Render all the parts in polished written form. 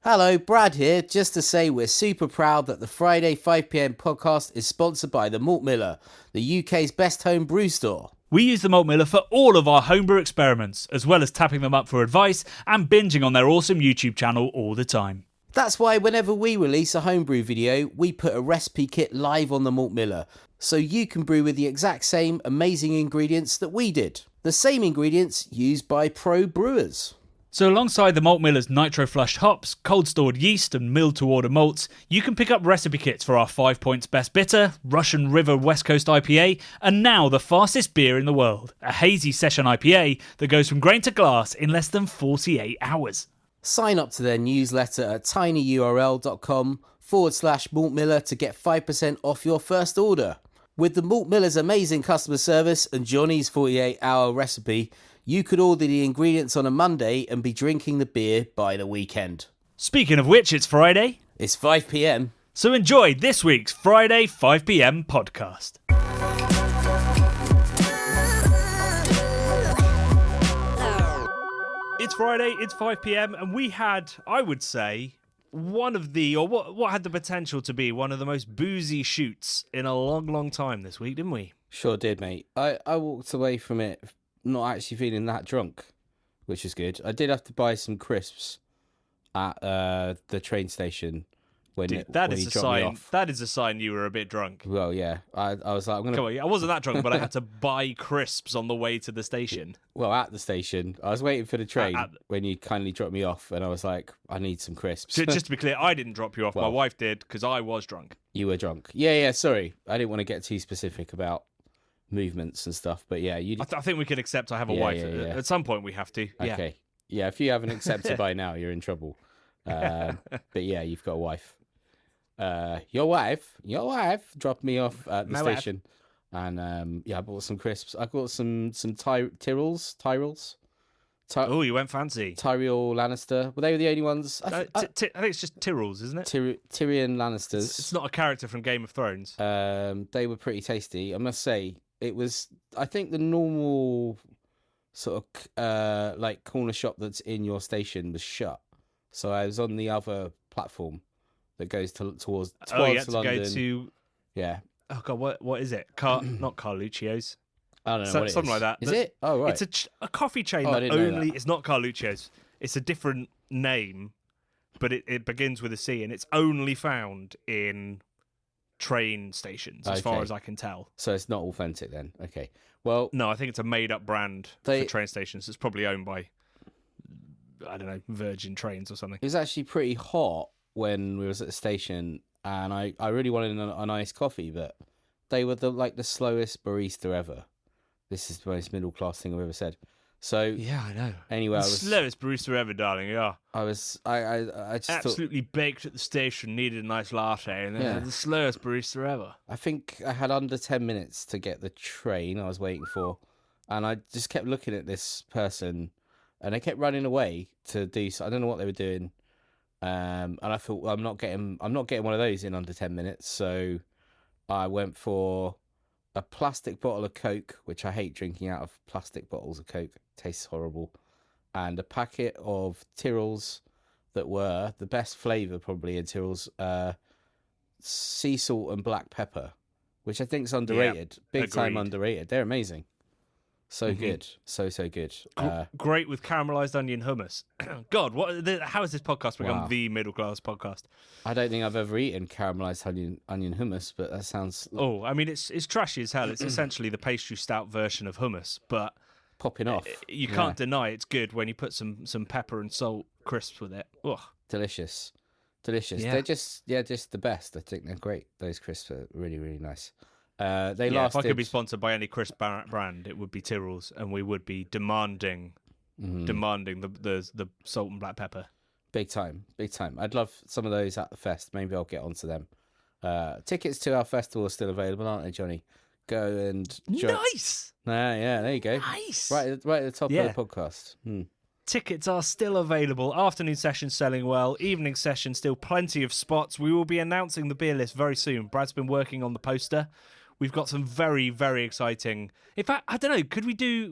Hello, Brad here, just to say we're super proud that the Friday 5pm podcast is sponsored by the Malt Miller, the UK's best home brew store. We use the Malt Miller for all of our homebrew experiments, as well as tapping them up for advice and binging on their awesome YouTube channel all the time. That's why whenever we release a homebrew video, we put a recipe kit live on the Malt Miller, so you can brew with the exact same amazing ingredients that we did. The same ingredients used by pro brewers. So alongside the Malt Miller's nitro-flushed hops, cold-stored yeast and milled-to-order malts, you can pick up recipe kits for our 5 Points Best Bitter, Russian River West Coast IPA, and now the fastest beer in the world, a hazy session IPA that goes from grain to glass in less than 48 hours. Sign up to their newsletter at tinyurl.com/Malt Miller to get 5% off your first order. With the Malt Miller's amazing customer service and Johnny's 48-hour recipe, you could order the ingredients on a Monday and be drinking the beer by the weekend. Speaking of which, it's Friday. It's 5pm. So enjoy this week's Friday 5pm podcast. It's Friday, it's 5pm, and we had, I would say, what had the potential to be one of the most boozy shoots in a long, long time this week, didn't we? Sure did, mate. I walked away from it not actually feeling that drunk, which is good. I did have to buy some crisps at the train station when he dropped me off. That is a sign you were a bit drunk. Well, yeah. I was like, I'm gonna. Come on, I wasn't that drunk, but I had to buy crisps on the way to the station. Well, at the station, I was waiting for the train when you kindly dropped me off, and I was like, I need some crisps. Just to be clear, I didn't drop you off. My wife did because I was drunk. You were drunk. Yeah. Sorry, I didn't want to get too specific about movements and stuff, but yeah, you. I think we can accept I have a wife. Yeah. At some point, we have to. Okay. Yeah. If you haven't accepted by now, you're in trouble. But yeah, you've got a wife. Your wife dropped me off at the station, and I bought some crisps. I bought some Tyrrells. Oh, you went fancy. Tyrion Lannister. Well, they were the only ones. I think it's just Tyrrells, isn't it? Tyrion Lannisters. It's not a character from Game of Thrones. They were pretty tasty, I must say. It was, I think, the normal sort of like corner shop that's in your station was shut, so I was on the other platform that goes towards you had to London. Go to... Yeah. Oh, God, what is it? Not Carluccio's. I don't know what it is. Something like that. Is it? Oh, right. It's a coffee chain that only... It's not Carluccio's. It's a different name, but it begins with a C, and it's only found in train stations, as far as I can tell. So it's not authentic then? Okay. Well... No, I think it's a made-up brand for train stations. It's probably owned by, I don't know, Virgin Trains or something. It was actually pretty hot when we was at the station, and I really wanted a nice coffee, but they were the slowest barista ever. This is the most middle class thing I've ever said. So yeah, I know. Anyway, the slowest barista ever, darling. Yeah, I just absolutely baked at the station, needed a nice latte, and then the slowest barista ever. I think I had under 10 minutes to get the train I was waiting for, and I just kept looking at this person, and they kept running away to do so. I don't know what they were doing. And I thought, well, I'm not getting one of those in under 10 minutes. So I went for a plastic bottle of Coke, which I hate drinking out of plastic bottles of Coke. It tastes horrible. And a packet of Tyrrells that were the best flavour probably in Tyrrells, sea salt and black pepper, which I think is underrated. Big time underrated. They're amazing. So good. So good. Great with caramelized onion hummus. God, how has this podcast become the middle class podcast? I don't think I've ever eaten caramelized onion hummus, but that sounds... Oh, I mean, it's trashy as hell. It's essentially the pastry stout version of hummus, but... Popping off. You can't deny it's good when you put some pepper and salt crisps with it. Ugh. Delicious. Yeah. They're just the best. I think they're great. Those crisps are really, really nice. Lasted... If I could be sponsored by any crisp brand, it would be Tyrrells, and we would be demanding the salt and black pepper. Big time. I'd love some of those at the fest. Maybe I'll get onto them. Tickets to our festival are still available, aren't they, Johnny? Go and... Nice! Yeah, there you go. Nice! Right at the top of the podcast. Tickets are still available. Afternoon session selling well. Evening session still plenty of spots. We will be announcing the beer list very soon. Brad's been working on the poster. We've got some very, very exciting... In fact, I don't know,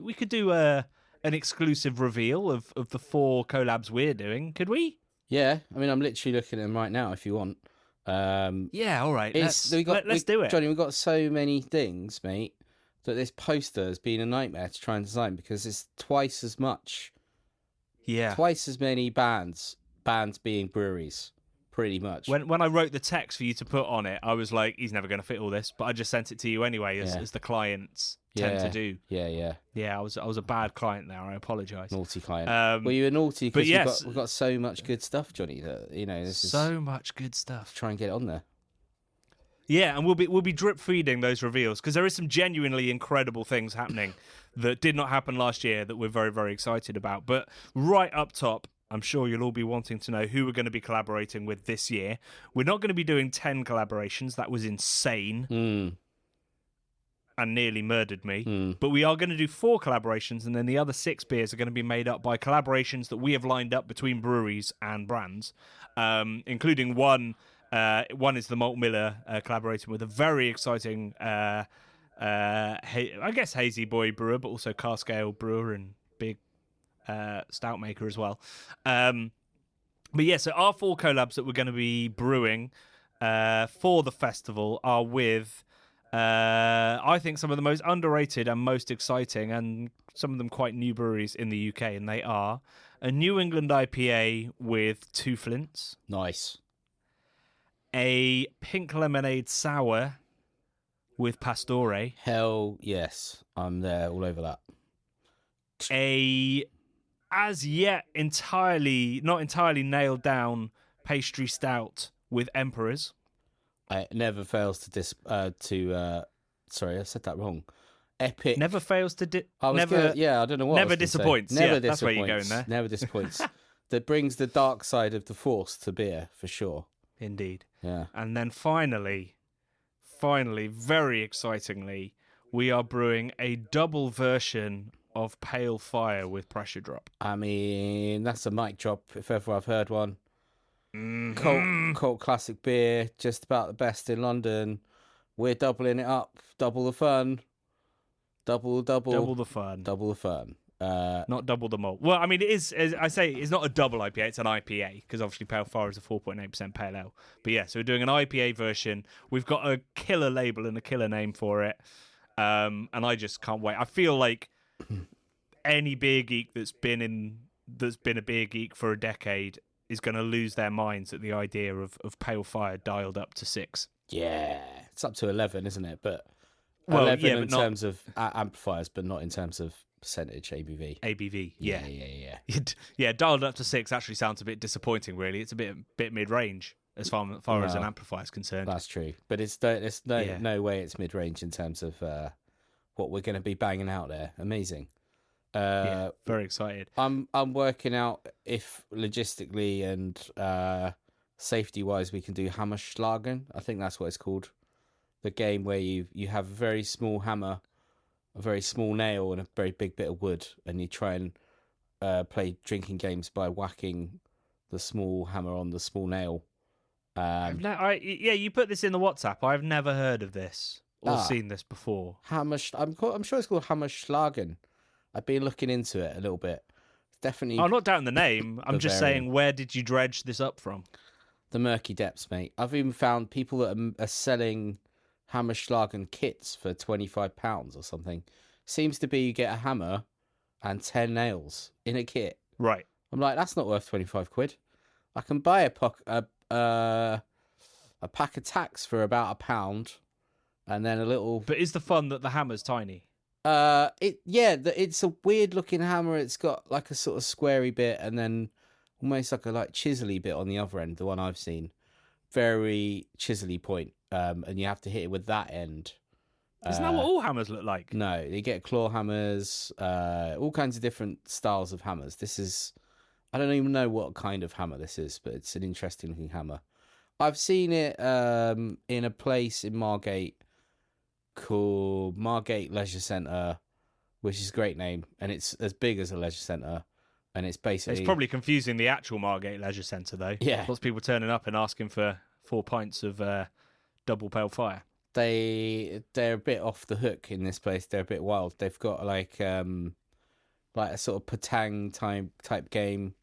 we could do an exclusive reveal of the 4 collabs we're doing, could we? Yeah, I mean, I'm literally looking at them right now. If you want, Yeah, all right. let's do it. Johnny. We've got so many things, mate, that this poster has been a nightmare to try and design because it's twice as Yeah. many bands being breweries, pretty much. When I wrote the text for you to put on it, I was like, he's never going to fit all this, but I just sent it to you anyway, as the clients tend to do. Yeah. Yeah, I was a bad client there. I apologise. Naughty client. Well, you were naughty because yes, we've got so much good stuff, Johnny. That this is so much good stuff. try and get it on there. Yeah, and we'll be drip feeding those reveals because there is some genuinely incredible things happening that did not happen last year that we're very, very excited about. But right up top, I'm sure you'll all be wanting to know who we're going to be collaborating with this year. We're not going to be doing 10 collaborations. That was insane and nearly murdered me. But we are going to do 4 collaborations, and then the other 6 beers are going to be made up by collaborations that we have lined up between breweries and brands, including one. One is the Malt Miller collaborating with a very exciting, I guess, hazy boy brewer, but also cask ale brewer and big stout maker as well. But yeah, so our 4 collabs that we're going to be brewing for the festival are with, I think, some of the most underrated and most exciting, and some of them quite new breweries in the UK, and they are a New England IPA with 2 Flints. Nice. A pink lemonade sour with Pastore. Hell yes, I'm there, all over that. A as yet not entirely nailed down pastry stout with Emperors. It never fails to sorry, I said that wrong. Epic. Never fails to I don't know what. Never disappoints. Never yeah, disappoints. That's where you're going there. Never disappoints. That brings the dark side of the Force to beer for sure. Indeed. Yeah. And then finally, very excitingly, we are brewing a double version of Pale Fire with Pressure Drop. I mean, that's a mic drop if ever I've heard one. Cult classic beer, just about the best in London. We're doubling it up, double the fun. Double the fun. Double the fun. Not double the malt. Well, I mean, it is, as I say, it's not a double IPA, it's an IPA, because obviously Pale Fire is a 4.8% pale ale. But yeah, so we're doing an IPA version. We've got a killer label and a killer name for it. And I just can't wait. I feel like any beer geek that's been a beer geek for a decade is going to lose their minds at the idea of Pale Fire dialed up to 6. Yeah, it's up to 11, isn't it? But well, 11 yeah, in terms of amplifiers, but not in terms of percentage ABV. Yeah. Yeah. Dialed up to 6 actually sounds a bit disappointing, really. It's a bit mid-range as far as an amplifier is concerned. That's true, but no way it's mid-range in terms of what we're going to be banging out there. Amazing. Very excited. I'm working out if logistically and safety-wise we can do Hammerschlagen. I think that's what it's called. The game where you have a very small hammer, a very small nail, and a very big bit of wood, and you try and play drinking games by whacking the small hammer on the small nail. You put this in the WhatsApp. I've never heard of this or seen this before. I'm sure it's called Hammerschlagen. I've been looking into it a little bit. Definitely. I'm not doubting the name. I'm just saying, where did you dredge this up from? The murky depths, mate. I've even found people that are selling Hammerschlagen kits for £25 or something. Seems to be you get a hammer and 10 nails in a kit. Right. I'm like, that's not worth 25 quid. I can buy a pack of tacks for about £1, and then a little. But is the fun that the hammer's tiny? It's a weird looking hammer. It's got like a sort of squarey bit, and then almost like a chisely bit on the other end. The one I've seen, very chisely point, and you have to hit it with that end. Isn't that what all hammers look like? No, you get claw hammers, all kinds of different styles of hammers. I don't even know what kind of hammer this is, but it's an interesting looking hammer. I've seen it in a place in Margate called Margate Leisure Centre, which is a great name, and it's as big as a leisure centre, and it's basically... It's probably confusing the actual Margate Leisure Centre, though. Yeah. Lots of people turning up and asking for 4 pints of double Pale Fire. They're a bit off the hook in this place. They're a bit wild. They've got like a sort of Patang type game,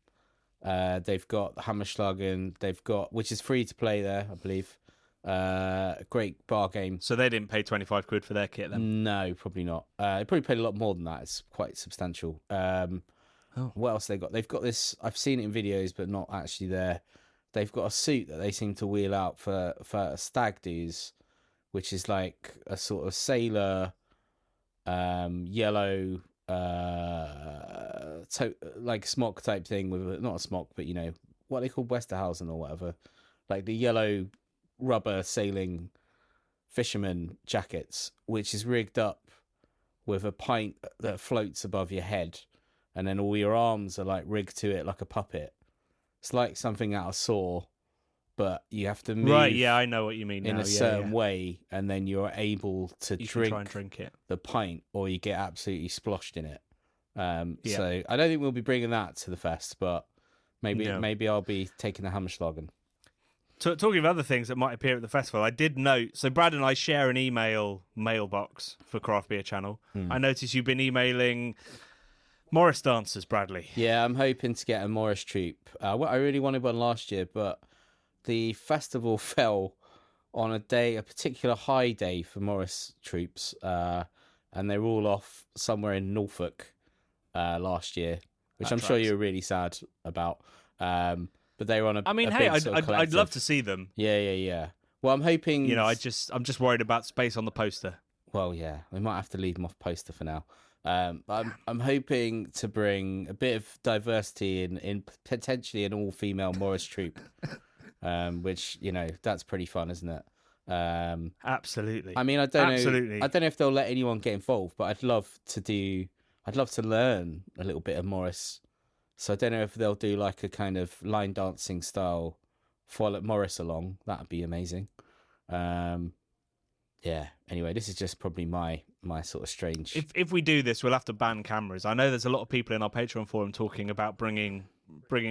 They've got Hammerschlagen. They've got, which is free to play there, I believe. A great bar game. So they didn't pay 25 quid for their kit then? No, probably not. They probably paid a lot more than that. It's quite substantial. What else they got? They've got this. I've seen it in videos, but not actually there. They've got a suit that they seem to wheel out for stag do's, which is like a sort of sailor, yellow, like smock type thing with not a smock, but you know what they call Westerhausen or whatever, like the yellow rubber sailing fisherman jackets, which is rigged up with a pint that floats above your head, and then all your arms are like rigged to it like a puppet. It's like something out of Saw, but you have to move. Right, yeah, I know what you mean in now. a certain way, and then you're able to you can try and drink it. the pint, or you get absolutely sploshed in it. So I don't think we'll be bringing that to the fest, but maybe I'll be taking the Hammerschlagen. Talking of other things that might appear at the festival, I did note, so Brad and I share an mailbox for Craft Beer Channel. I noticed you've been emailing Morris dancers, Bradley. Yeah, I'm hoping to get a Morris troupe. I really wanted one last year, but the festival fell on a particular high day for Morris troops, and they were all off somewhere in Norfolk last year, which I'm sure you were really sad about. But they were on I'd love to see them. Yeah. Well, I'm hoping. You know, I'm just worried about space on the poster. Well, yeah, we might have to leave them off poster for now. I'm hoping to bring a bit of diversity in potentially an all-female Morris troupe, which, you know, that's pretty fun, isn't it? Absolutely. I mean, I don't know if they'll let anyone get involved, but I'd love to learn a little bit of Morris. So I don't know if they'll do like a kind of line dancing style, follow Morris along. That'd be amazing. Yeah. Anyway, this is just probably my sort of strange. If we do this, we'll have to ban cameras. I know there's a lot of people in our Patreon forum talking about bringing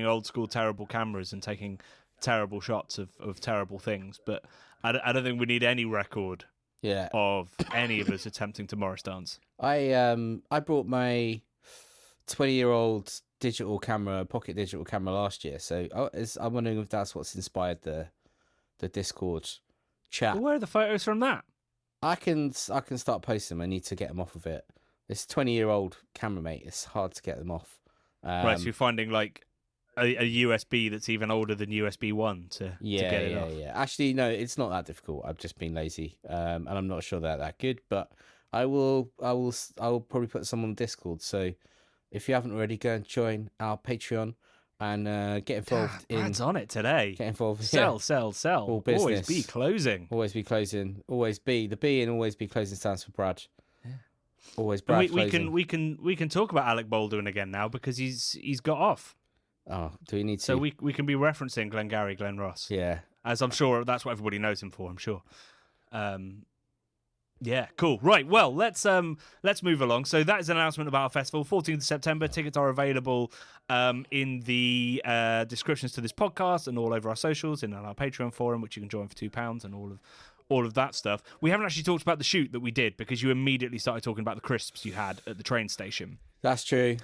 old school terrible cameras and taking terrible shots of terrible things, but I don't think we need any record. Yeah. Of any of us attempting to Morris dance. I brought my 20-year-old pocket digital camera last year, so I'm wondering if that's what's inspired the Discord chat. Well, where are the photos from that? I can start posting them. I need to get them off of it. This 20-year-old camera, mate. It's hard to get them off. Right, so you're finding like a USB that's even older than USB 1 to get it off. Yeah. Actually, no, it's not that difficult. I've just been lazy, and I'm not sure they're that good. But I will probably put some on Discord. So if you haven't already, go and join our Patreon and get involved. Brad's on it today. Get involved. Sell. All business. Always be closing. Always be closing. Always be the B and always be closing stands for Brad. Yeah. Always Brad. We can talk about Alec Baldwin again now because he's got off. Oh, do we need to? So we can be referencing Glengarry Glen Ross. Yeah. As I'm sure that's what everybody knows him for, I'm sure. Yeah, cool. Right, well, let's move along. So that is an announcement about our festival, 14th of September. Tickets are available in the descriptions to this podcast and all over our socials and on our Patreon forum, which you can join for £2 and all of that stuff. We haven't actually talked about the shoot that we did because you immediately started talking about the crisps you had at the train station. That's true.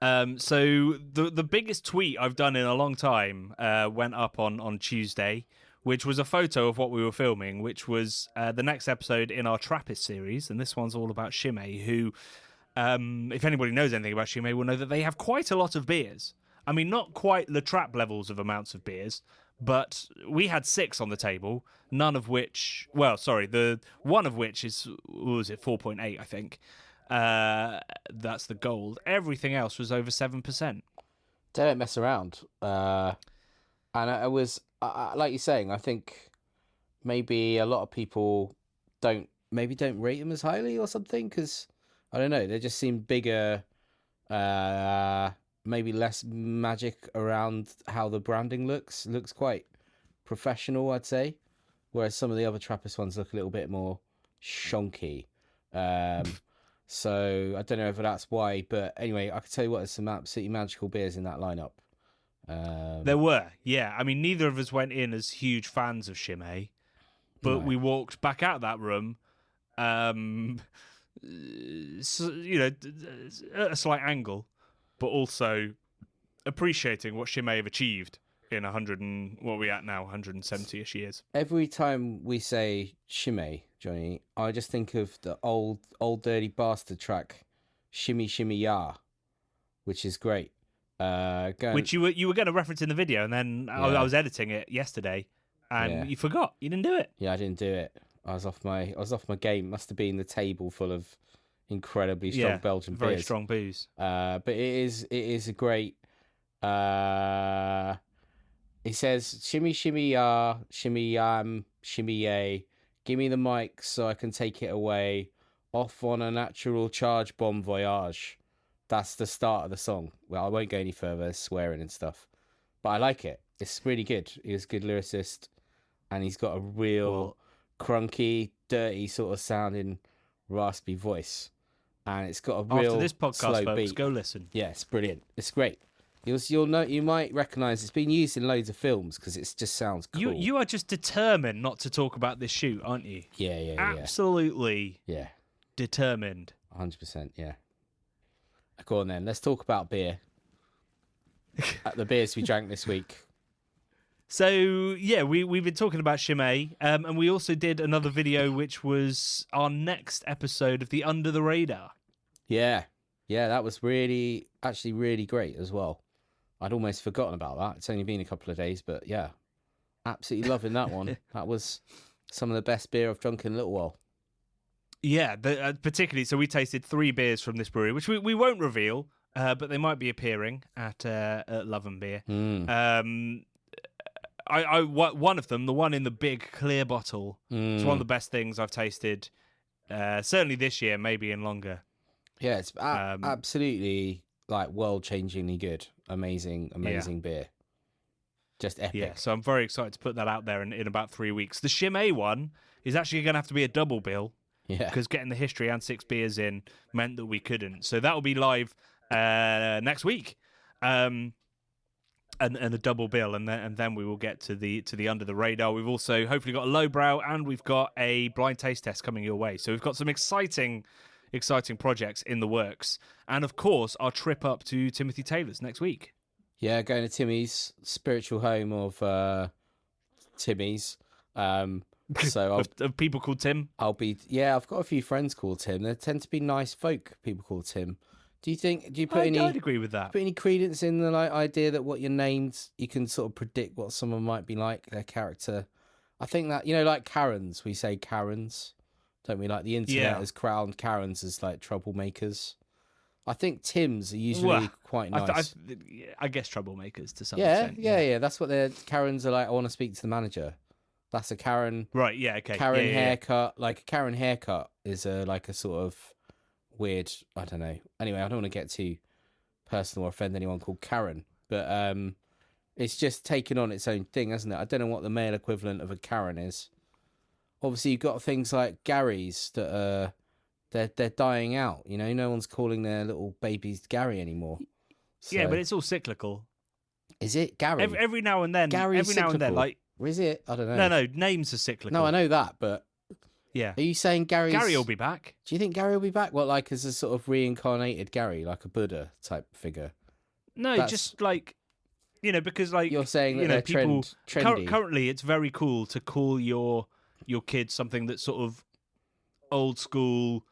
So the biggest tweet I've done in a long time went up on Tuesday, which was a photo of what we were filming, which was the next episode in our Trappist series. And this one's all about Chimay, who, if anybody knows anything about Chimay, will know that they have quite a lot of beers. I mean, not quite Le Trappe levels of amounts of beers, but we had 6 on the table, none of which, the one of which is, what was it, 4.8, I think. That's the gold. Everything else was over 7%. They don't mess around. And I was... like you're saying, I think maybe a lot of people don't rate them as highly or something because I don't know, they just seem bigger, maybe less magic around how the branding looks quite professional, I'd say, whereas some of the other Trappist ones look a little bit more shonky. So I don't know if that's why, but anyway, I can tell you what, there's some absolutely magical beers in that lineup. There were, yeah. I mean, neither of us went in as huge fans of Chimay, but we walked back out of that room, so, at a slight angle, but also appreciating what Shimei have achieved in 100 and what are we at now, 170-ish years. Every time we say Shimei, Johnny, I just think of the old dirty bastard track, Shimmy Shimmy Ya, which is great. Which you were going to reference in the video, and then I was editing it yesterday, and you forgot. You didn't do it. Yeah, I didn't do it. I was off my game. Must have been the table full of incredibly strong Belgian very beers. strong booze. But it is a great. It says shimmy shimmy ya, shimmy yam, shimmy yay. Give me the mic so I can take it away. Off on a natural charge bon voyage. That's the start of the song. Well, I won't go any further. There's swearing and stuff, but I like it. It's really good. He's a good lyricist, and he's got a real crunky, dirty sort of sounding, raspy voice, and it's got a real After this podcast, slow folks, beat. go listen. Yeah, it's brilliant. It's great. You'll know. You might recognise it's been used in loads of films because it just sounds cool. You are just determined not to talk about this shoot, aren't you? Yeah. Absolutely. Yeah. Determined. 100%. Yeah. Go on then. Let's talk about beer. The beers we drank this week. So yeah, we've been talking about Chimay, and we also did another video which was our next episode of the Under the Radar. Yeah, that was really great as well. I'd almost forgotten about that. It's only been a couple of days, but yeah, absolutely loving that one. That was some of the best beer I've drunk in a little while. Yeah, particularly. So we tasted 3 beers from this brewery, which we won't reveal, but they might be appearing at Love and Beer. One of them, the one in the big clear bottle, is one of the best things I've tasted. Certainly this year, maybe in longer. Yeah, it's absolutely like world-changingly good, amazing beer, just epic. Yeah, so I'm very excited to put that out there in about 3 weeks. The Chimay one is actually going to have to be a double bill. Yeah, because getting the history and 6 beers in meant that we couldn't. So that will be live next week, and a double bill, and then we will get to the Under the Radar. We've also hopefully got a lowbrow, and we've got a blind taste test coming your way. So we've got some exciting projects in the works, and of course our trip up to Timothy Taylor's next week. Yeah, going to Timmy's, spiritual home of Timmy's. So of people called Tim. I've got a few friends called Tim. They tend to be nice folk, people called Tim. Do you put I'd agree with that. Put any credence in the idea that what you're named, you can sort of predict what someone might be like, their character? I think that, like Karens, we say Karens, don't we? Like the internet has crowned Karens as like troublemakers. I think Tims are usually quite nice. I guess troublemakers to some extent. Yeah. That's what their Karens are like. I want to speak to the manager. That's a Karen. Right, yeah, okay. Karen haircut. Like a Karen haircut is like a sort of weird, I don't know. Anyway, I don't want to get too personal or offend anyone called Karen. But it's just taken on its own thing, hasn't it? I don't know what the male equivalent of a Karen is. Obviously, you've got things like Garys that they're dying out. No one's calling their little babies Gary anymore. So, yeah, but it's all cyclical. Is it Gary? Every now and then. Gary's every now and then, like. Or is it? I don't know. No, names are cyclical. No, I know that, but yeah. Are you saying Gary will be back? Do you think Gary will be back? What, like as a sort of reincarnated Gary, like a Buddha type figure? No, just like because like you're saying that they're people trendy. Currently, it's very cool to call your kids something that's sort of old school,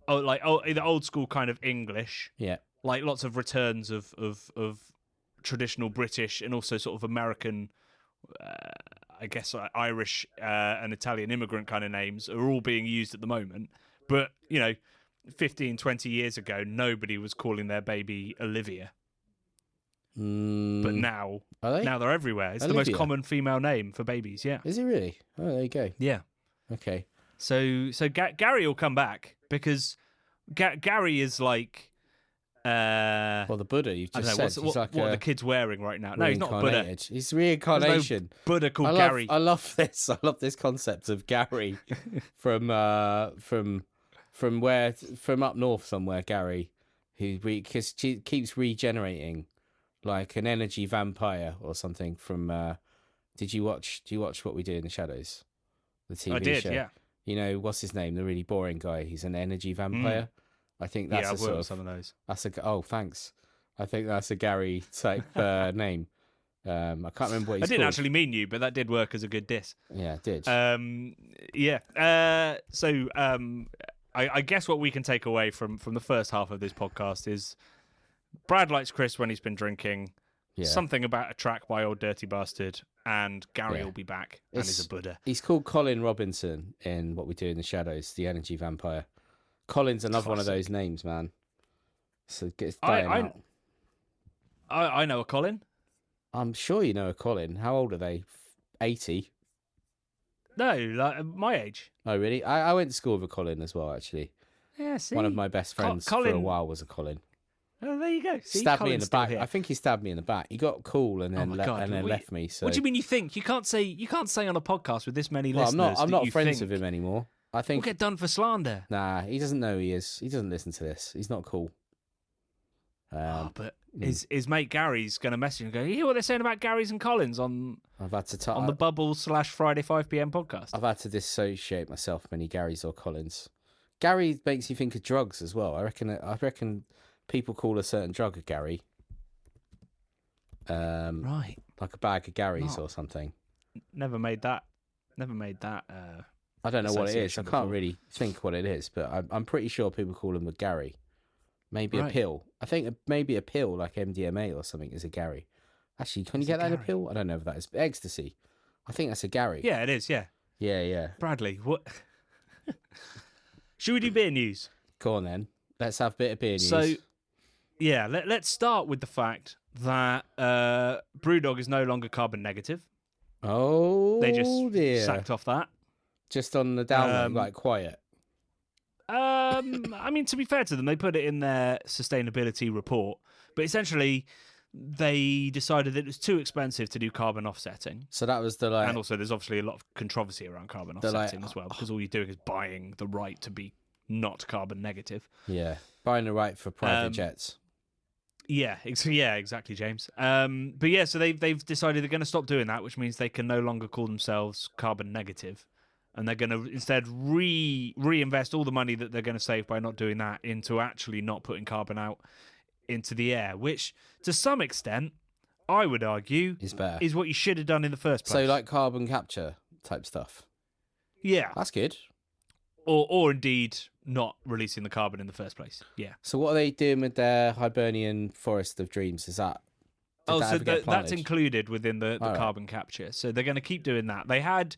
either old school kind of English. Yeah. Like lots of returns of traditional British and also sort of American. I guess Irish and Italian immigrant kind of names are all being used at the moment. But, 15, 20 years ago, nobody was calling their baby Olivia. But now they're everywhere. It's Olivia. The most common female name for babies, yeah. Is it really? Oh, there you go. Yeah. Okay. So Gary will come back because Gary is like... well, the Buddha you've just said. What are the kids wearing right now? No, he's not Buddha. He's reincarnation. No Buddha called Gary. I love this. I love this concept of Gary from up north somewhere. Gary, who keeps regenerating like an energy vampire or something. From do you watch What We Do in the Shadows? The TV I did, show. yeah. What's his name? The really boring guy. He's an energy vampire. I think that's I've a sort worked of some of those. That's oh, thanks. I think that's a Gary type name. I can't remember what he's I didn't called. actually mean you, but that did work as a good diss. Yeah, it did. Yeah. I guess what we can take away from the first half of this podcast is Brad likes Chris when he's been drinking. Yeah. Something about a track by Old Dirty Bastard, and Gary Yeah. will be back and is a Buddha. He's called Colin Robinson in What We Do in the Shadows, the Energy Vampire. Colin's another one of those names, man. So it's dying out. I know a Colin. I'm sure you know a Colin. How old are they? 80? No, like my age. Oh, really? I went to school with a Colin as well, actually. Yeah, see. One of my best friends for a while was a Colin. Oh, there you go. See, Stabbed me in Colin's the back. still here. I think he stabbed me in the back. He got cool and then left me. So what do you mean you think? You can't say on a podcast with this many well, listeners. I'm not friends think. with him anymore. I think We'll get done for slander. Nah, he doesn't know who he is. He doesn't listen to this. He's not cool. But his mate Gary's going to message him and go, you hear what they're saying about Gary's and Collins on the Bubble / Friday 5 p.m. podcast? I've had to dissociate myself many Garys or Collins. Gary makes you think of drugs as well. I reckon people call a certain drug a Gary. Right. Like a bag of Garys or something. Never made that. I don't know what it is. I can't really think what it is, but I'm pretty sure people call him a Gary. Maybe a pill. I think maybe a pill like MDMA or something is a Gary. Actually, can you get that in a pill? I don't know if that is ecstasy. I think that's a Gary. Yeah, it is. Yeah. Yeah. Bradley, what? Should we do beer news? Go on then. Let's have a bit of beer news. So, yeah, let's start with the fact that Brewdog is no longer carbon negative. Oh, they just dear. sacked off that. Just on the down low, like quiet. I mean, to be fair to them, they put it in their sustainability report, but essentially they decided that it was too expensive to do carbon offsetting. So that was and also there's obviously a lot of controversy around carbon offsetting as well, because all you're doing is buying the right to be not carbon negative. Yeah, buying the right for private jets. Yeah, exactly, James. But yeah, so they've decided they're going to stop doing that, which means they can no longer call themselves carbon negative. And they're going to instead reinvest all the money that they're going to save by not doing that into actually not putting carbon out into the air, which to some extent, I would argue, is better. Is what you should have done in the first place. So like carbon capture type stuff. Yeah. That's good. Or indeed not releasing the carbon in the first place. Yeah. So what are they doing with their Hibernian Forest of Dreams? Is that... that's included within the carbon capture. So they're going to keep doing that. They had...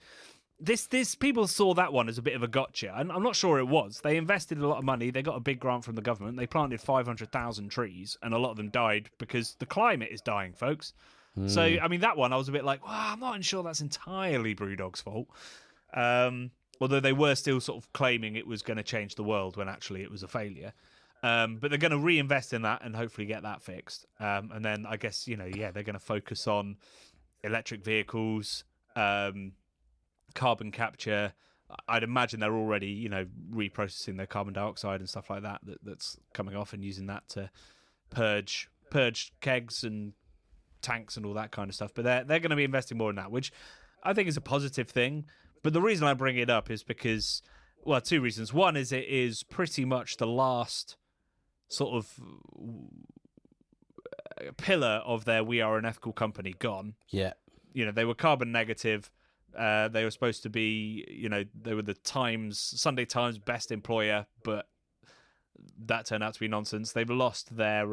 This people saw that one as a bit of a gotcha, and I'm not sure it was. They invested a lot of money. They got a big grant from the government. They planted 500,000 trees, and a lot of them died because the climate is dying, folks. So, I mean, that one, I was a bit like, well, I'm not sure that's entirely Brewdog's fault. Although they were still sort of claiming it was going to change the world when actually it was a failure. But they're going to reinvest in that and hopefully get that fixed. And then I guess, they're going to focus on electric vehicles, carbon capture. I'd imagine they're already, reprocessing their carbon dioxide and stuff like that's coming off and using that to purge kegs and tanks and all that kind of stuff. But they're going to be investing more in that, which I think is a positive thing. But the reason I bring it up is because, well, two reasons. One is it is pretty much the last sort of pillar of their "we are an ethical company" gone. Yeah. They were carbon negative. They were supposed to be, they were the Sunday Times best employer, but that turned out to be nonsense. They've lost their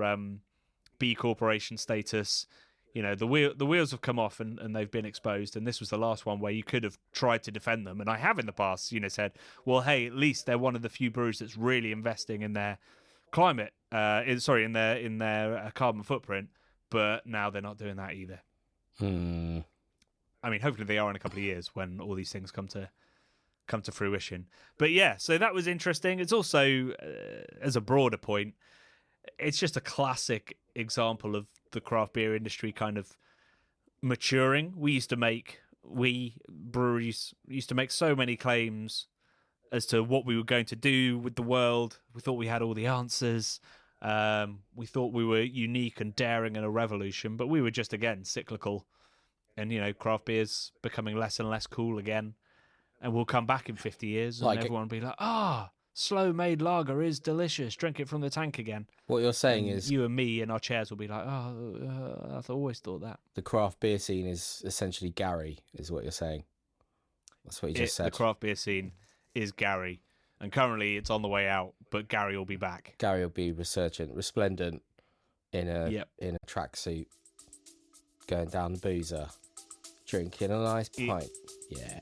B Corporation status. The wheels have come off and they've been exposed. And this was the last one where you could have tried to defend them. And I have in the past, said, well, hey, at least they're one of the few breweries that's really investing in their climate, in their carbon footprint. But now they're not doing that either. I mean, hopefully they are in a couple of years when all these things come to fruition. But yeah, so that was interesting. It's also, as a broader point, it's just a classic example of the craft beer industry kind of maturing. Breweries used to make so many claims as to what we were going to do with the world. We thought we had all the answers. We thought we were unique and daring and a revolution, but we were just, again, cyclical. And, craft beer's becoming less and less cool again. And we'll come back in 50 years and everyone will be like, slow-made lager is delicious. Drink it from the tank again. What you're saying And is you and me in our chairs will be like, I've always thought that. the craft beer scene is essentially Gary, is what you're saying. That's what you just said. The craft beer scene is Gary, and currently it's on the way out, but Gary will be back. Gary will be resurgent, resplendent in a tracksuit, going down the boozer, drinking a nice pint. Yeah.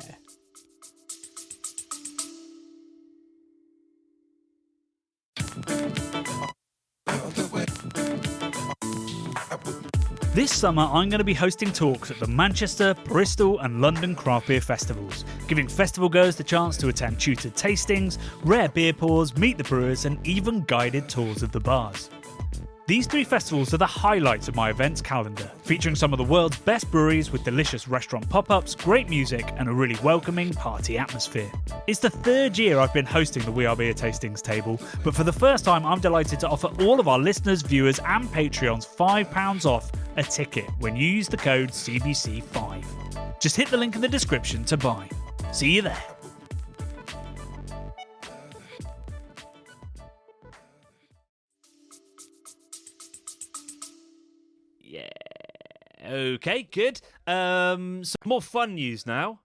This summer, I'm going to be hosting talks at the Manchester, Bristol and London craft beer festivals, giving festival goers the chance to attend tutored tastings, rare beer pours, meet the brewers and even guided tours of the bars. These 3 festivals are the highlights of my events calendar, featuring some of the world's best breweries with delicious restaurant pop-ups, great music and a really welcoming party atmosphere. It's the 3rd year I've been hosting the We Are Beer Tastings table, but for the first time I'm delighted to offer all of our listeners, viewers and Patreons £5 off a ticket when you use the code CBC5. Just hit the link in the description to buy. See you there. Okay, good. Some more fun news now.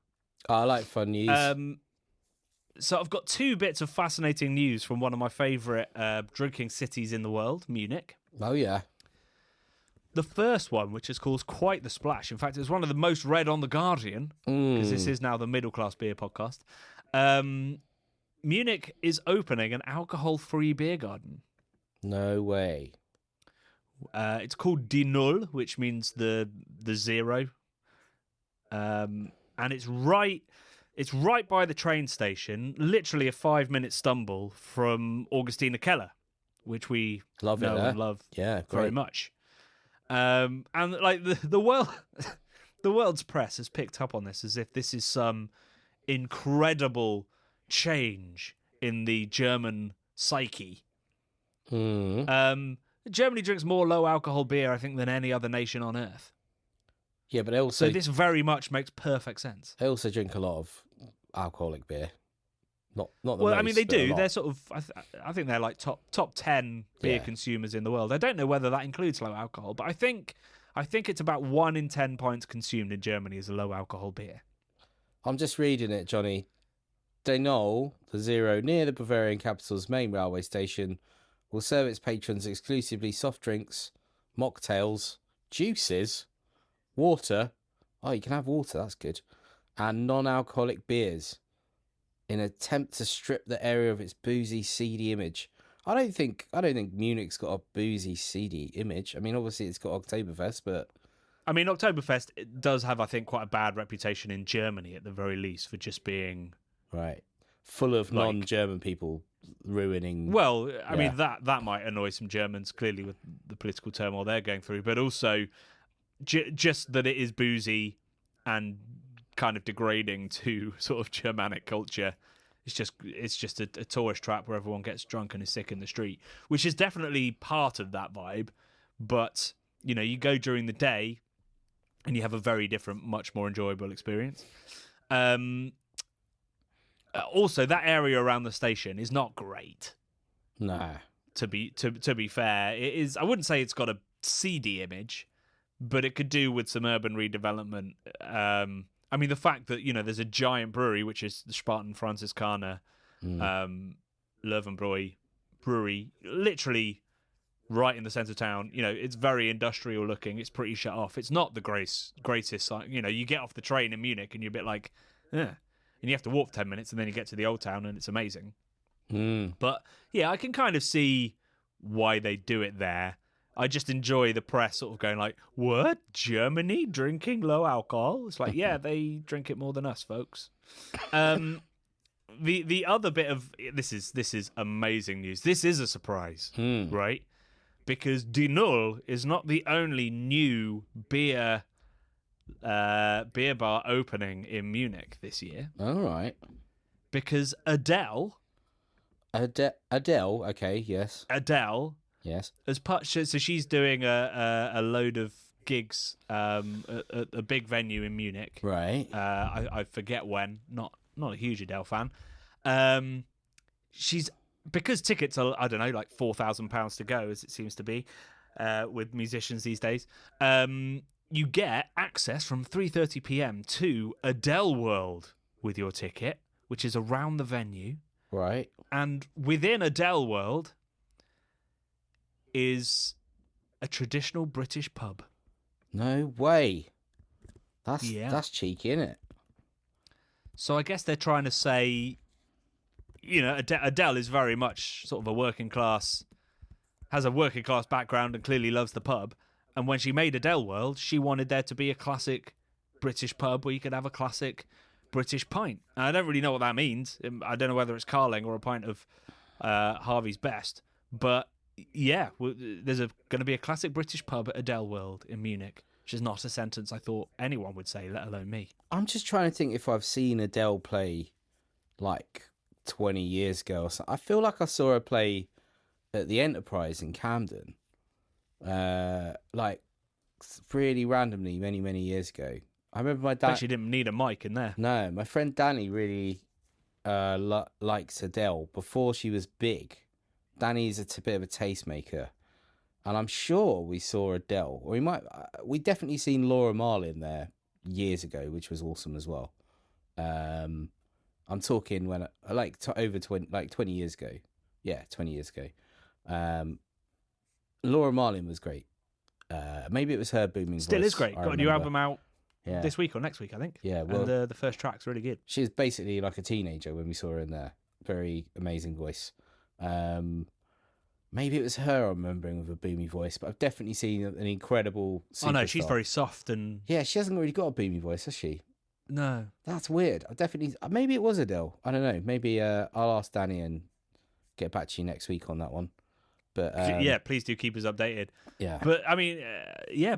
I like fun news. So I've got 2 bits of fascinating news from one of my favourite drinking cities in the world, Munich. Oh, yeah. The first one, which has caused quite the splash. In fact, it's one of the most read on The Guardian, because this is now the Middle Class Beer podcast. Munich is opening an alcohol-free beer garden. No way. It's called Die Null, which means the zero, and it's right by the train station. Literally a 5-minute stumble from Augustina Keller, which we love and love great. very much. And like the world, the world's press has picked up on this as if this is some incredible change in the German psyche. Germany drinks more low alcohol beer, I think, than any other nation on earth. Yeah, but so this very much makes perfect sense. They also drink a lot of alcoholic beer. Not the well, most, I mean, they do. They're sort of. I think they're like top 10 beer consumers in the world. I don't know whether that includes low alcohol, but I think it's about 1 in 10 pints consumed in Germany is a low alcohol beer. I'm just reading it, Johnny. Die Null, the zero near the Bavarian capital's main railway station, will serve its patrons exclusively soft drinks, mocktails, juices, water. Oh, you can have water, that's good. And non-alcoholic beers in an attempt to strip the area of its boozy, seedy image. I don't think Munich's got a boozy, seedy image. I mean, obviously it's got Oktoberfest, but... I mean, Oktoberfest does have, I think, quite a bad reputation in Germany, at the very least, for just being... Right. Full of non-German people ruining... Well, I mean, that might annoy some Germans, clearly, with the political turmoil they're going through, but also just that it is boozy and kind of degrading to sort of Germanic culture. It's just a tourist trap where everyone gets drunk and is sick in the street, which is definitely part of that vibe. But, you know, you go during the day and you have a very different, much more enjoyable experience. Also, that area around the station is not great. No. To be fair, it is. I wouldn't say it's got a seedy image, but it could do with some urban redevelopment. I mean, the fact that, you know, there's a giant brewery, which is the Spartan Franziskaner Löwenbräu brewery, literally right in the centre of town. You know, it's very industrial looking. It's pretty shut off. It's not the greatest. You know, you get off the train in Munich and you're a bit like, and you have to walk for 10 minutes and then you get to the old town and it's amazing. But yeah, I can kind of see why they do it there. I just enjoy the press sort of going like, what? Germany drinking low alcohol? It's like, yeah, they drink it more than us, folks. The other bit of this is amazing news. This is a surprise, right? Because Die Null is not the only new beer bar opening in Munich this year. All right. Because Adele, okay, yes. Adele, yes, as part, so she's doing a load of gigs at a big venue in Munich. Right. I forget when. Not a huge Adele fan. she's because tickets are, I don't know, like £4,000 to go, as it seems to be with musicians these days. You get access from 3:30 p.m. to Adele World with your ticket, which is around the venue. Right. And within Adele World is a traditional British pub. No way. That's cheeky, isn't it? So I guess they're trying to say, Adele is very much sort of a working class, has a working class background and clearly loves the pub. And when she made Adele World, she wanted there to be a classic British pub where you could have a classic British pint. And I don't really know what that means. I don't know whether it's Carling or a pint of Harvey's Best. But yeah, there's going to be a classic British pub at Adele World in Munich, which is not a sentence I thought anyone would say, let alone me. I'm just trying to think if I've seen Adele play like 20 years ago or something. I feel like I saw her play at the Enterprise in Camden, like really randomly many years ago. I remember my dad. She didn't need a mic in there. No, my friend Danny really likes Adele before she was big. Danny's a bit of a tastemaker, and I'm sure we saw Adele, or we definitely seen Laura Marlin there years ago, which was awesome as well. I'm talking when over 20 years ago. Yeah, 20 years ago. Laura Marlin was great. Maybe it was her booming Still voice. Is great. Got a new album out this week or next week, I think. Yeah, well, and the first track's really good. She was basically like a teenager when we saw her in there. Very amazing voice. Maybe it was her I'm remembering with a boomy voice, but I've definitely seen an incredible superstar. Oh no, she's very soft and... Yeah, she hasn't really got a boomy voice, has she? No. That's weird. Maybe it was Adele. I don't know. Maybe I'll ask Danny and get back to you next week on that one. But yeah, please do keep us updated. Yeah. But I mean,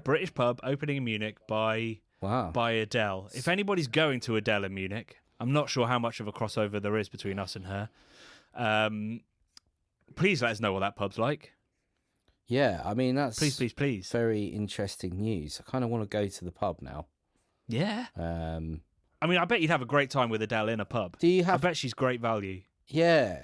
British pub opening in Munich by Adele. If anybody's going to Adele in Munich, I'm not sure how much of a crossover there is between us and her. Please let us know what that pub's like. Yeah, I mean that's please. Very interesting news. I kind of want to go to the pub now. Yeah. I mean, I bet you'd have a great time with Adele in a pub. I bet she's great value. Yeah.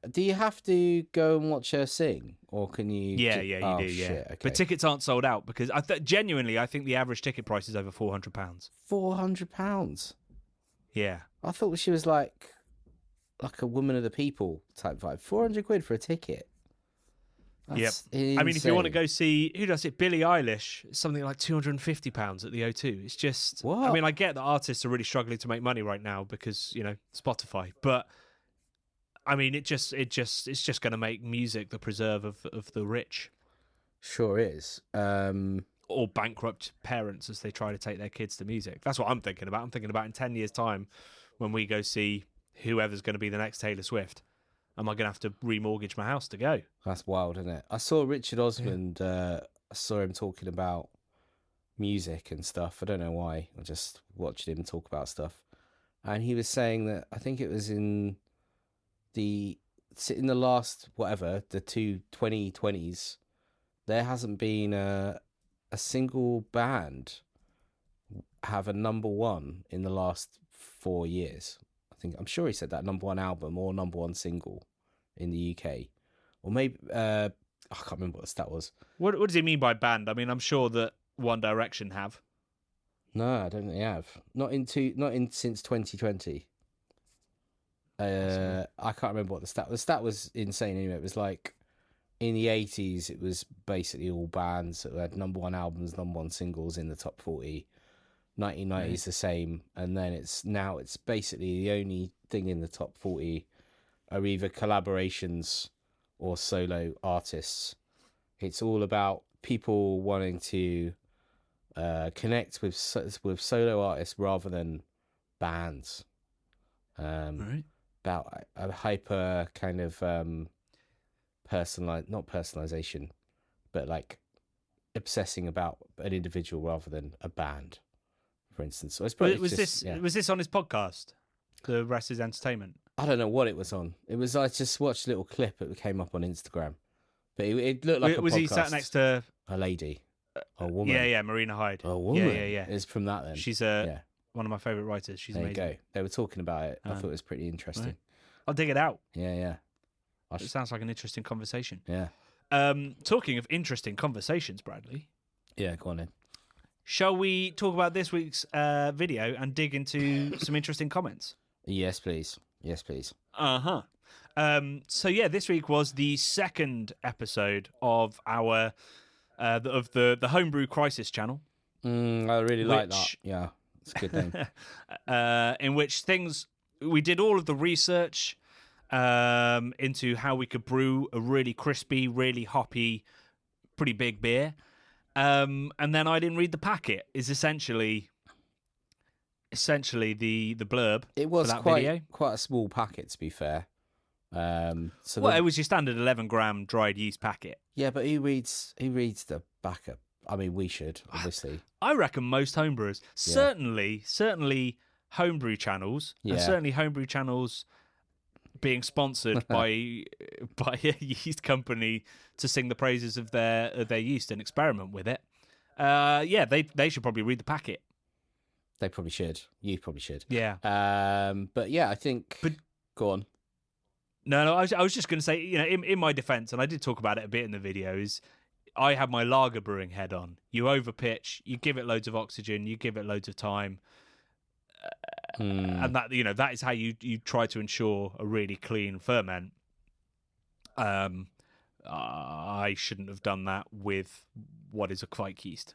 Do you have to go and watch her sing, or can you? Yeah, you do. Yeah, shit, okay. But tickets aren't sold out because genuinely, I think the average ticket price is over £400. £400. Yeah. I thought she was like a woman of the people type vibe. £400 for a ticket. That's insane. I mean, if you want to go see, who does it? Billie Eilish, something like £250 at the O2. It's just, what? I mean, I get that artists are really struggling to make money right now because, Spotify, but I mean, it's just going to make music the preserve of the rich. Sure is. Or bankrupt parents as they try to take their kids to music. That's what I'm thinking about. I'm thinking about in 10 years' time when we go see whoever's going to be the next Taylor Swift. Am I going to have to remortgage my house to go? That's wild, isn't it? I saw Richard Osmond. I saw him talking about music and stuff. I don't know why. I just watched him talk about stuff. And he was saying that, I think it was in the last, the 2020s, there hasn't been a single band have a number one in the last 4 years. I'm sure he said that, number one album or number one single in the UK, or maybe I can't remember what the stat was. What does he mean by band? I mean, I'm sure that One Direction have. No, I don't think they have. Not since 2020. I can't remember what the stat. The stat was insane. Anyway, it was like in the 80s, it was basically all bands that had number one albums, number one singles in the top 40. 1990s the same, and then it's basically the only thing in the top 40 are either collaborations or solo artists. It's all about people wanting to connect with solo artists rather than bands. Right. About a hyper kind of not personalization, but like obsessing about an individual rather than a band. For instance, so was this on his podcast? The Rest is Entertainment. I don't know what it was on. It was, I just watched a little clip. It came up on Instagram, but it looked like was a podcast. He sat next to a lady, a woman? Yeah, Marina Hyde. A woman. Yeah. It's from that then. She's one of my favourite writers. She's there amazing. You go. They were talking about it. I thought it was pretty interesting. I'll dig it out. Yeah. It sounds like an interesting conversation. Yeah. Talking of interesting conversations, Bradley, Yeah, go on in. shall we talk about this week's video and dig into some interesting comments? Yes, please. Yes, please. Uh-huh. So yeah, this week was the second episode of our the Homebrew Crisis channel. I really like that. Yeah, it's a good thing. In which we did all of the research into how we could brew a really crispy, really hoppy, pretty big beer. And then I didn't read the packet is essentially the blurb. It was for that quite video. quite a small packet, to be fair. It was your standard 11-gram dried yeast packet. Yeah, but who reads the backup? I mean, we should, obviously. I reckon most homebrewers, certainly homebrew channels, and certainly homebrew channels being sponsored by a yeast company to sing the praises of their yeast and experiment with it. They should probably read the packet. They probably should. You probably should. Yeah. But yeah, I think. But go on. No. I was just going to say, in my defense, and I did talk about it a bit in the videos. I had my lager brewing head on. You overpitch, you give it loads of oxygen, you give it loads of time, and that is how you try to ensure a really clean ferment. I shouldn't have done that with what is a Kvike yeast.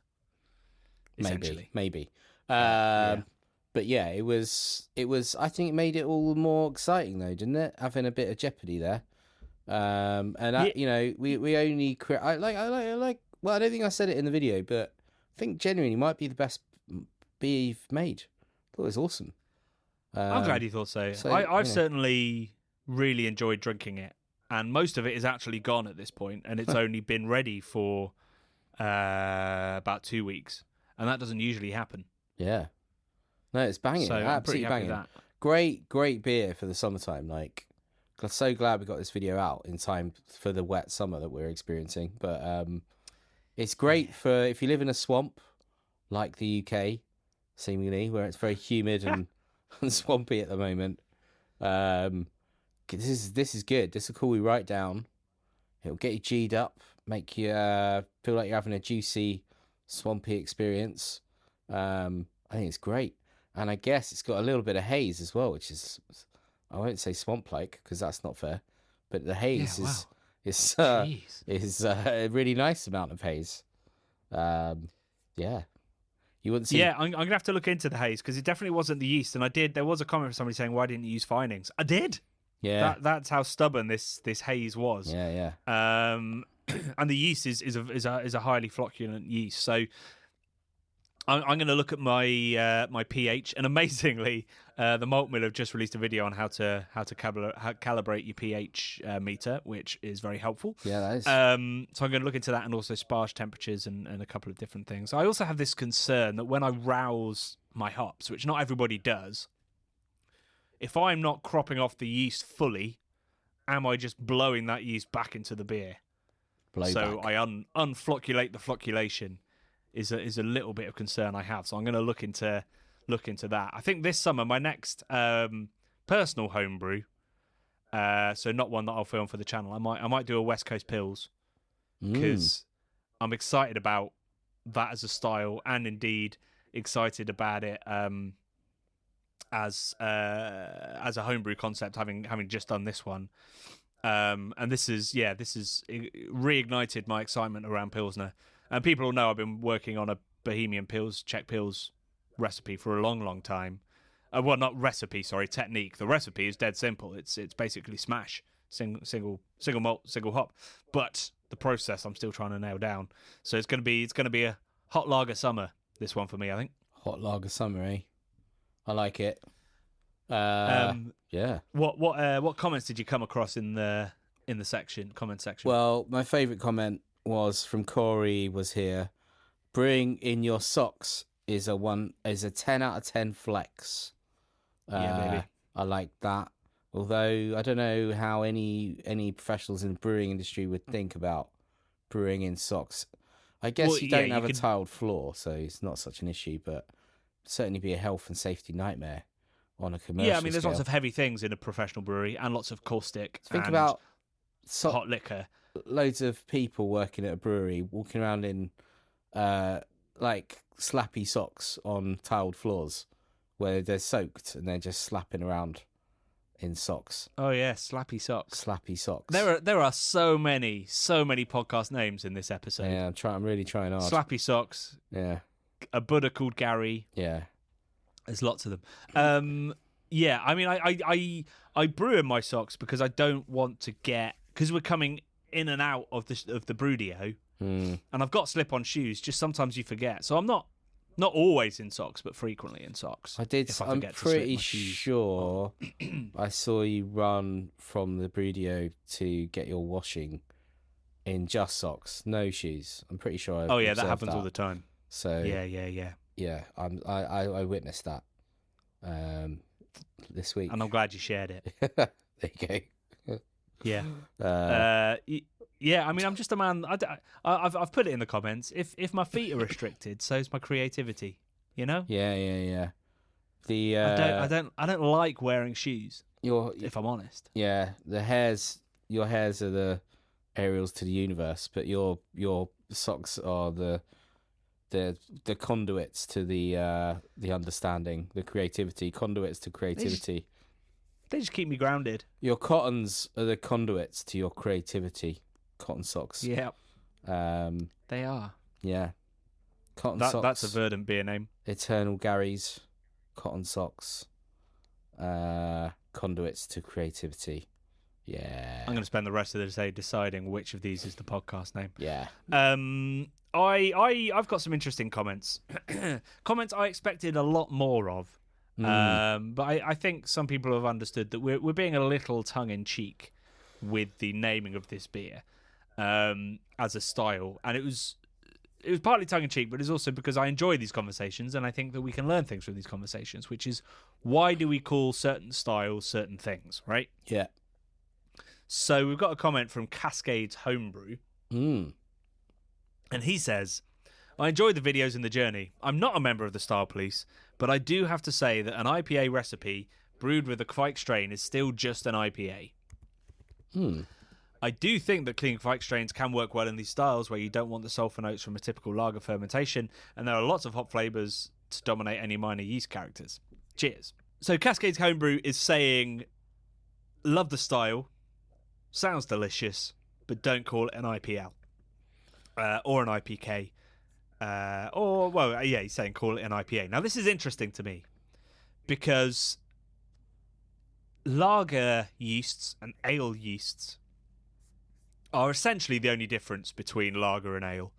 Essentially, maybe. But yeah, it was. I think it made it all the more exciting, though, didn't it? Having a bit of jeopardy there. We only I like. Well, I don't think I said it in the video, but I think genuinely might be the best beer you've made. I thought it was awesome. I'm glad you thought so. I've certainly really enjoyed drinking it, and most of it is actually gone at this point, and it's only been ready for about 2 weeks, and that doesn't usually happen. Yeah, no, it's banging. So Absolutely banging. With that. Great beer for the summertime. Like, I'm so glad we got this video out in time for the wet summer that we're experiencing. But it's great for if you live in a swamp like the UK, seemingly, where it's very humid and swampy at the moment. This is good. This will cool you right down. It'll get you G'd up, make you feel like you're having a juicy, swampy experience. I think it's great. And I guess it's got a little bit of haze as well, which is, I won't say swamp-like because that's not fair, but the haze is a really nice amount of haze. You wouldn't see. Yeah, I'm gonna have to look into the haze because it definitely wasn't the yeast. And there was a comment from somebody saying, "Why didn't you use finings?" I did. Yeah, that's how stubborn this haze was. Yeah. And the yeast is a highly flocculent yeast, so. I'm going to look at my pH, and amazingly, the malt mill have just released a video on how to calibrate your pH meter, which is very helpful. Yeah, that is. So I'm going to look into that, and also sparge temperatures and a couple of different things. I also have this concern that when I rouse my hops, which not everybody does, if I'm not cropping off the yeast fully, am I just blowing that yeast back into the beer? So I unflocculate the flocculation. Is a little bit of concern I have, so I'm going to look into that. I think this summer my next personal homebrew, so not one that I'll film for the channel. I might do a West Coast Pils because I'm excited about that as a style, and indeed excited about it as a homebrew concept. Having just done this one, and this is reignited my excitement around Pilsner. And people will know I've been working on a Bohemian Pils, Czech Pils recipe for a long, long time. Well, not recipe, sorry, technique. The recipe is dead simple. It's basically smash, single malt, single hop. But the process I'm still trying to nail down. So it's gonna be a hot lager summer. This one for me, I think. Hot lager summer, eh? I like it. Yeah. What comments did you come across in the comment section? Well, my favourite comment was from Corey. Was here, brewing in your socks is a 10 out of 10 flex. Yeah, baby. I like that. Although I don't know how any professionals in the brewing industry would think about brewing in socks. I guess you don't have a tiled floor, so it's not such an issue, but it'd certainly be a health and safety nightmare on a commercial Yeah, I mean, there's lots scale. of heavy things in a professional brewery and lots of caustic Think and about hot liquor. loads of people working at a brewery walking around in like slappy socks on tiled floors where they're soaked and they're just slapping around in socks. Oh yeah, slappy socks. Slappy socks. There are so many podcast names in this episode. Yeah, I'm really trying hard. Slappy socks. Yeah. A Buddha called Gary. Yeah. There's lots of them. Yeah, I mean, I brew in my socks because I don't want to because we're coming in and out of the Brudio, and I've got slip-on shoes. Just sometimes you forget, so I'm not always in socks, but frequently in socks. I'm pretty sure I saw you run from the Brudio to get your washing in just socks, no shoes. I'm pretty sure. Oh yeah, that happens all the time. So yeah. I witnessed that this week, and I'm glad you shared it. There you go. Yeah. Yeah, I mean, I'm just a man. I've put it in the comments. If my feet are restricted, so's my creativity. You know. Yeah. The I don't like wearing shoes. If I'm honest. Yeah, your hairs are the aerials to the universe, but your socks are the conduits to the understanding, the creativity, conduits to creativity. They just keep me grounded. Your cottons are the conduits to your creativity. Cotton socks. Yeah. They are. Yeah. Cotton socks. That's a verdant beer name. Eternal Garys. Cotton socks. Conduits to creativity. Yeah. I'm going to spend the rest of the day deciding which of these is the podcast name. Yeah. I've got some interesting comments. Comments I expected a lot more of. But I think some people have understood that we're being a little tongue in cheek with the naming of this beer as a style, and it was partly tongue in cheek, but it's also because I enjoy these conversations, and I think that we can learn things from these conversations. Which is, why do we call certain styles certain things, right? Yeah. So we've got a comment from Cascades Homebrew, and he says, I enjoyed the videos and the journey. I'm not a member of the Style Police, but I do have to say that an IPA recipe brewed with a Kvike strain is still just an IPA. I do think that clean Kvike strains can work well in these styles where you don't want the sulfur notes from a typical lager fermentation, and there are lots of hop flavours to dominate any minor yeast characters. Cheers. So Cascades Homebrew is saying, love the style, sounds delicious, but don't call it an IPL or an IPK. He's saying call it an IPA. Now, this is interesting to me because lager yeasts and ale yeasts are essentially the only difference between lager and ale.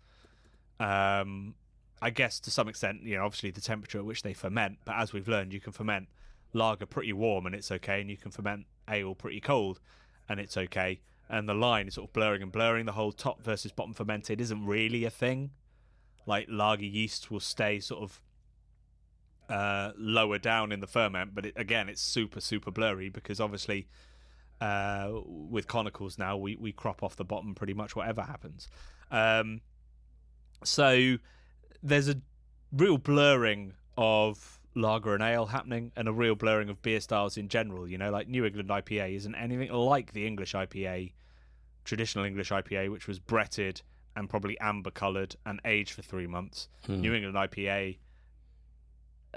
I guess to some extent, obviously the temperature at which they ferment, but as we've learned, you can ferment lager pretty warm and it's okay, and you can ferment ale pretty cold and it's okay, and the line is sort of blurring. The whole top versus bottom fermented isn't really a thing. Like, lager yeast will stay sort of lower down in the ferment, but it's super, super blurry because obviously with conicals now, we crop off the bottom pretty much whatever happens. So there's a real blurring of lager and ale happening, and a real blurring of beer styles in general. Like New England IPA isn't anything like the English IPA, traditional English IPA, which was bretted and probably amber coloured and aged for 3 months. New England IPA,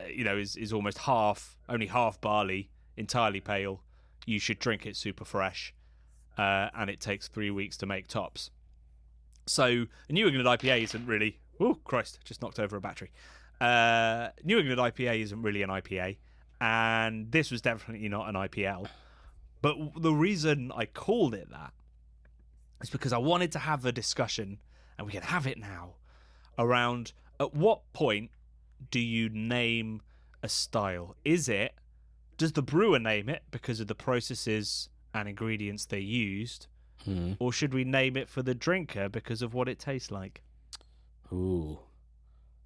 is almost only half barley, entirely pale. You should drink it super fresh, and it takes 3 weeks to make tops. So a New England IPA isn't really... Oh, Christ, just knocked over a battery. New England IPA isn't really an IPA, and this was definitely not an IPL. But the reason I called it that is because I wanted to have a discussion, and we can have it now, around at what point do you name a style? Does the brewer name it because of the processes and ingredients they used, or should we name it for the drinker because of what it tastes like? Ooh.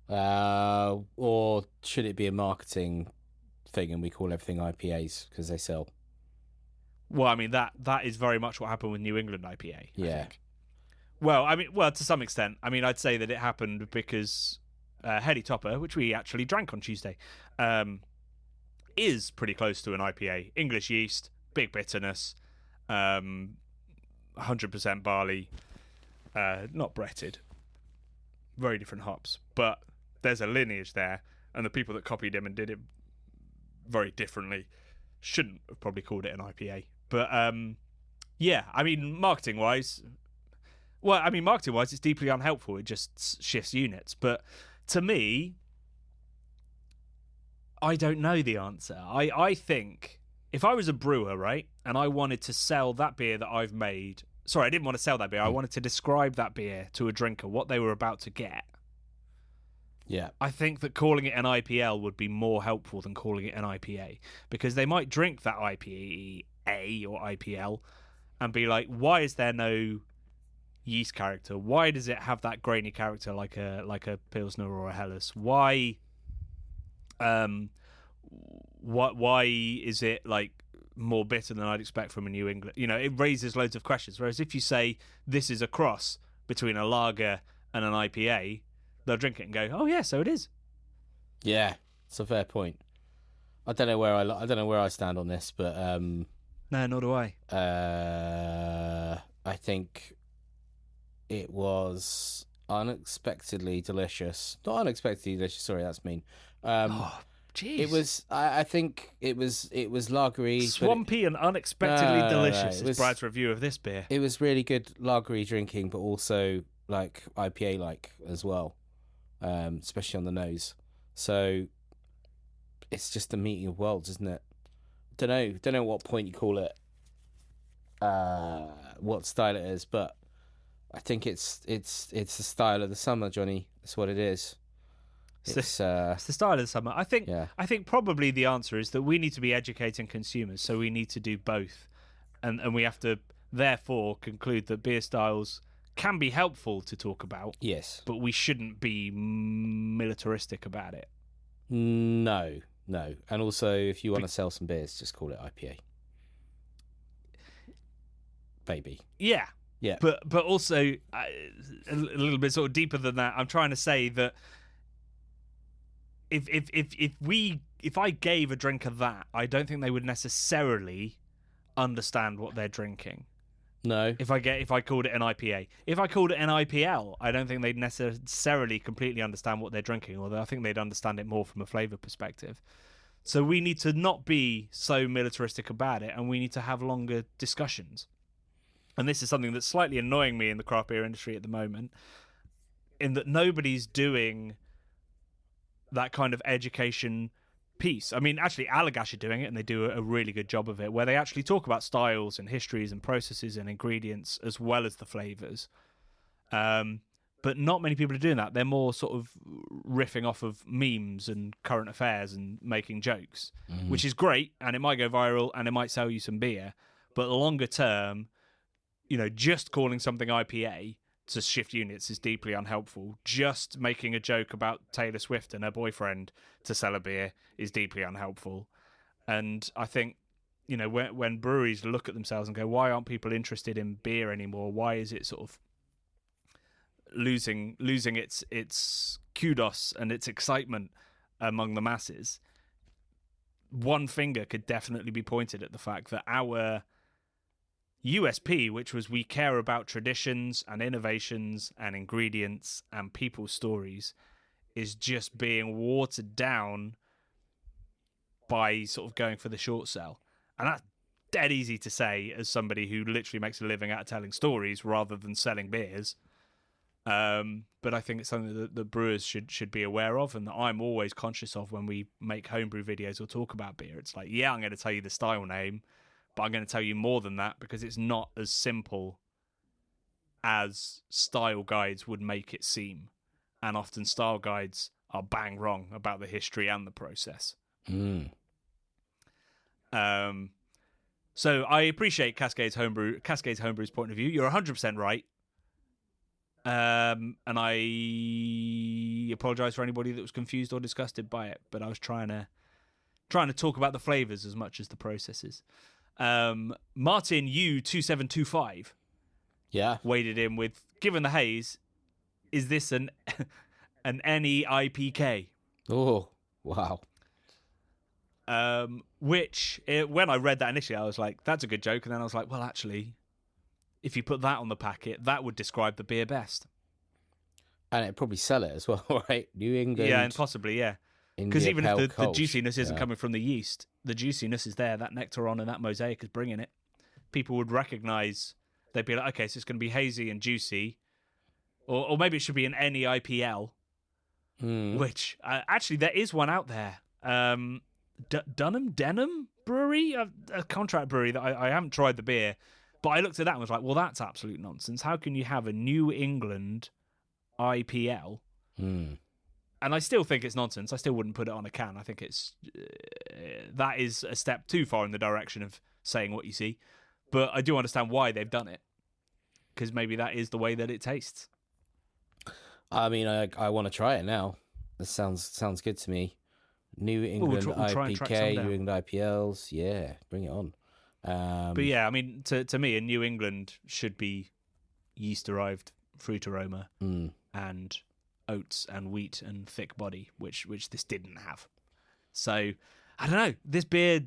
Or should it be a marketing thing and we call everything IPAs because they sell? Well, I mean, that is very much what happened with New England IPA. Yeah. I think. Well, to some extent. I mean, I'd say that it happened because Heady Topper, which we actually drank on Tuesday, is pretty close to an IPA. English yeast, big bitterness, 100% barley, not bretted. Very different hops, but there's a lineage there, and the people that copied him and did it very differently shouldn't have probably called it an IPA. But yeah, I mean, marketing-wise, it's deeply unhelpful. It just shifts units. But to me, I don't know the answer. I think if I was a brewer, right, and I wanted to sell that beer that I've made... Sorry, I didn't want to sell that beer. I wanted to describe that beer to a drinker, what they were about to get. Yeah. I think that calling it an IPL would be more helpful than calling it an IPA, because they might drink that IPA or IPL and be like, why is there no yeast character? Why does it have that grainy character like a Pilsner or a Helles? Why is it like more bitter than I'd expect from a New England? You know, it raises loads of questions. Whereas if you say this is a cross between a lager and an IPA, they'll drink it and go, "Oh yeah, so it is." Yeah, it's a fair point. I don't know where I stand on this, but no, nor do I. I think it was unexpectedly delicious. Not unexpectedly delicious. Sorry, that's mean. Jeez. It was. I think it was lagery, swampy and unexpectedly delicious. It was Brad's review of this beer. It was really good lagery drinking, but also like IPA like as well, especially on the nose. So it's just a meeting of worlds, isn't it? Don't know what point you call it, what style it is, but I think it's the style of the summer, Johnny. That's what it is. It's the style of the summer. I think probably the answer is that we need to be educating consumers, so we need to do both, and we have to therefore conclude that beer styles can be helpful to talk about. Yes, but we shouldn't be militaristic about it. No, and also if you want to sell some beers, just call it IPA, baby. Yeah. But also a little bit sort of deeper than that. I'm trying to say that if I gave a drinker that, I don't think they would necessarily understand what they're drinking. No. If I called it an IPA, if I called it an IPL, I don't think they'd necessarily completely understand what they're drinking. Although I think they'd understand it more from a flavour perspective. So we need to not be so militaristic about it, and we need to have longer discussions. And this is something that's slightly annoying me in the craft beer industry at the moment, in that nobody's doing that kind of education piece. I mean, actually, Allagash are doing it, and they do a really good job of it, where they actually talk about styles and histories and processes and ingredients as well as the flavours. But not many people are doing that. They're more sort of riffing off of memes and current affairs and making jokes, which is great, and it might go viral and it might sell you some beer. But the longer term, you know, just calling something IPA to shift units is deeply unhelpful. Just making a joke about Taylor Swift and her boyfriend to sell a beer is deeply unhelpful. And I think, you know, when breweries look at themselves and go, why aren't people interested in beer anymore? Why is it sort of losing its kudos and its excitement among the masses? One finger could definitely be pointed at the fact that our USP, which was we care about traditions and innovations and ingredients and people's stories, is just being watered down by sort of going for the short sell. And that's dead easy to say as somebody who literally makes a living out of telling stories rather than selling beers. But I think it's something that the brewers should be aware of, and that I'm always conscious of when we make homebrew videos or talk about beer. It's like, yeah, I'm going to tell you the style name, but I'm going to tell you more than that, because it's not as simple as style guides would make it seem. And often style guides are bang wrong about the history and the process. So I appreciate Cascade's Homebrew's point of view. You're 100% right. And I apologise for anybody that was confused or disgusted by it, but I was trying to talk about the flavours as much as the processes. Martin U2725 waded in with, given the haze, is this an NEIPK? Oh, wow. When I read that initially, I was like, that's a good joke. And then I was like, well, actually, if you put that on the packet, that would describe the beer best. And it'd probably sell it as well, right? New England. Yeah, and possibly, yeah. Because even if the juiciness isn't yeah. coming from the yeast, the juiciness is there. That nectaron and that mosaic is bringing it. People would recognise, they'd be like, okay, so it's going to be hazy and juicy. Or maybe it should be an NEIPL, which actually there is one out there. Denham Brewery, a contract brewery that I haven't tried the beer, but I looked at that and was like, well, that's absolute nonsense. How can you have a New England IPL? And I still think it's nonsense. I still wouldn't put it on a can. I think it's that is a step too far in the direction of saying what you see. But I do understand why they've done it, because maybe that is the way that it tastes. I mean, I want to try it now. This sounds good to me. New England IPK, New England IPLs. Yeah, bring it on. But yeah, I mean, to me, in New England should be yeast-derived fruit aroma and oats and wheat and thick body, which this didn't have. So, I don't know. This beer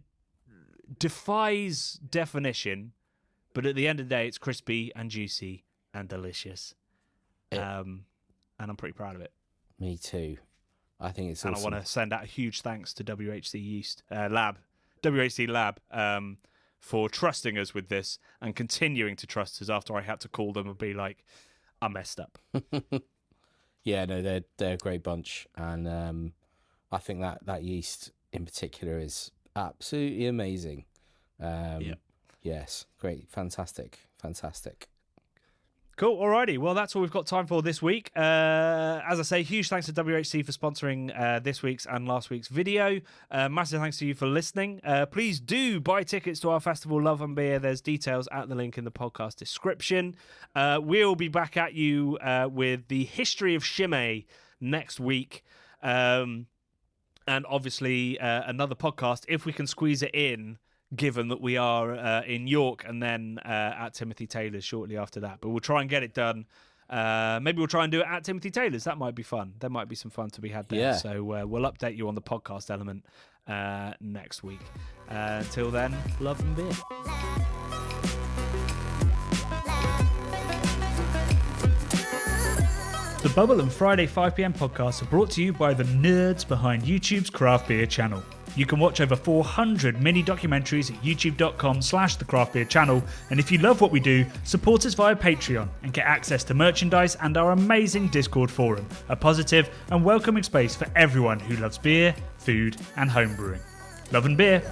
defies definition, but at the end of the day, it's crispy and juicy and delicious. And I'm pretty proud of it. Me too. I think it's awesome. And I want to send out a huge thanks to WHC Lab, for trusting us with this and continuing to trust us after I had to call them and be like, I messed up. Yeah, no, they're a great bunch, and I think that yeast in particular is absolutely amazing. Yes, great, fantastic. Cool, alrighty. Well, that's all we've got time for this week. As I say, huge thanks to WHC for sponsoring this week's and last week's video. Massive thanks to you for listening. Please do buy tickets to our festival, Love and Beer. There's details at the link in the podcast description. We'll be back at you with the history of Chimay next week. And obviously another podcast, if we can squeeze it in, given that we are in York and then at Timothy Taylor's shortly after that. But we'll try and get it done. Maybe we'll try and do it at Timothy Taylor's. That might be fun. There might be some fun to be had there. Yeah. So we'll update you on the podcast element next week. Until then, love and beer. The Bubble and Friday 5pm podcasts are brought to you by the nerds behind YouTube's Craft Beer channel. You can watch over 400 mini documentaries at youtube.com/the Craft Beer channel. And if you love what we do, support us via Patreon and get access to merchandise and our amazing Discord forum, a positive and welcoming space for everyone who loves beer, food, and homebrewing. Love and beer.